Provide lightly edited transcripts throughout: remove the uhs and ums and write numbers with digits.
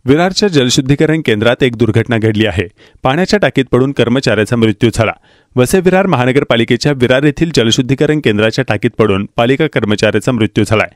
विरारच्या जलशुद्धीकरण केंद्रात एक दुर्घटना घडली आहे। पाण्याच्या टाकीत पडून कर्मचाऱ्याचा मृत्यू झाला। वसई विरार महानगरपालिकेच्या विरार येथील जलशुद्धीकरण केंद्राच्या टाकीत पडून पालिका कर्मचाऱ्याचा मृत्यू झालाय।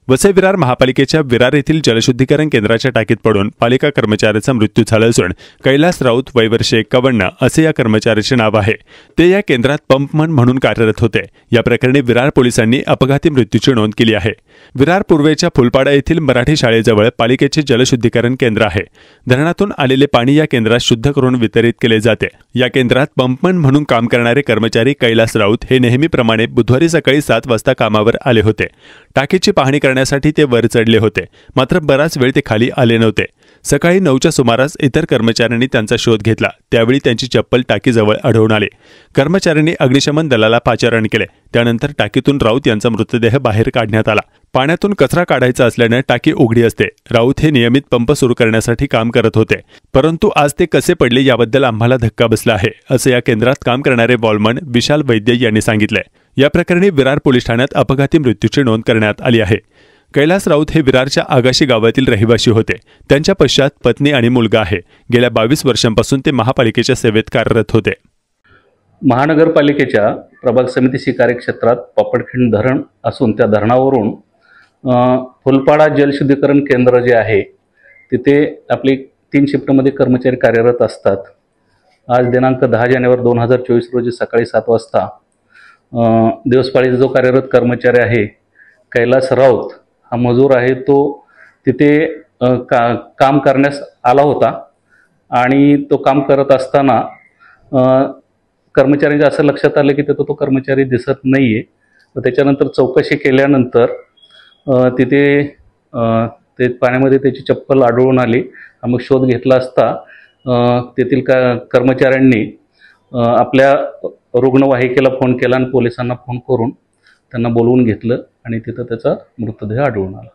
वसई विरार महापालिकेच्या विरार येथील जलशुद्धीकरण केंद्राच्या टाकीत पडून पालिका कर्मचाऱ्याचा मृत्यू झाला असून कैलास राऊत वय वर्ष 51 असे या कर्मचाऱ्याचे नाव आहे। ते या केंद्रात पंपमन म्हणून कार्यरत होते। या प्रकरणी विरार पोलिसांनी अपघाती मृत्यूची नोंद केली आहे। विरार पूर्वेच्या फुलपाडा येथील मराठी शाळेजवळ पालिकेचे जलशुद्धीकरण केंद्र आहे। धरणातून आलेले पाणी या केंद्रात शुद्ध करून वितरित केले जाते। या केंद्रात पंपमन म्हणून काम करणारे कर्मचारी कैलास राऊत हे नेहमीप्रमाणे बुधवारी सकाळी 7 वाजता कामावर आले होते। टाकीची पाहणी करण्यासाठी ते वर चढले होते, मात्र बराच वेळ ते खाली आले नव्हते। सकाळी 9च्या सुमारास इतर कर्मचाऱ्यांनी त्यांचा शोध घेतला, त्यावेळी त्यांची चप्पल टाकीजवळ आढळून आली। कर्मचाऱ्यांनी अग्निशमन दलाला पाचारण केले। त्यानंतर टाकीतून राऊत यांचा मृतदेह बाहेर काढण्यात आला। पाण्यातून कचरा काढायचा असल्याने टाकी उघडी असते। राऊत हे नियमित पंप सुरू करण्यासाठी काम करत होते, परंतु आज ते कसे पडले याबद्दल आम्हाला धक्का बसला आहे, असे या केंद्रात काम करणारे वॉलमन विशाल वैद्य यांनी सांगितले। या प्रकरणी विरार पोलीस ठाण्यात अपघाती मृत्यूची नोंद करण्यात आली आहे। कैलास राऊत हे विरारच्या आगाशी गावातील रहिवासी होते। त्यांच्या पश्चात पत्नी आणि मुलगा आहे। गेल्या 22 वर्षांपासून ते महापालिकेच्या सेवेत कार्यरत होते। महानगरपालिकेच्या प्रभाग समिती सी कार्यक्षेत्रात पापडखिंड धरण असून त्या धरणावरून फुलपाडा जलशुद्धीकरण केंद्र जे आहे तिथे आपली 3 शिफ्टमध्ये कर्मचारी कार्यरत असतात। आज दिनांक 10 जानेवारी 2024 रोजी सकाळी 7 वाजता दिवसपाळीचा जो कार्यरत कर्मचारी आहे कैलास राऊत हा मजूर आहे, तो तिथे काम करण्यास आला होता आणि तो काम करत असताना कर्मचाऱ्यांच्या असं लक्षात आलं की तो कर्मचारी दिसत नाहीये। तर त्याच्यानंतर चौकशी केल्यानंतर तिथे ते पाण्यामध्ये त्याची चप्पल आढळून आली। मग शोध घेतला असता तेथील कर्मचाऱ्यांनी आपल्या रुग्णवाहिकेला फोन केला आणि पोलिसांना फोन करून त्यांना बोलवून घेतलं आणि तिथं त्याचा मृतदेह आढळून आला।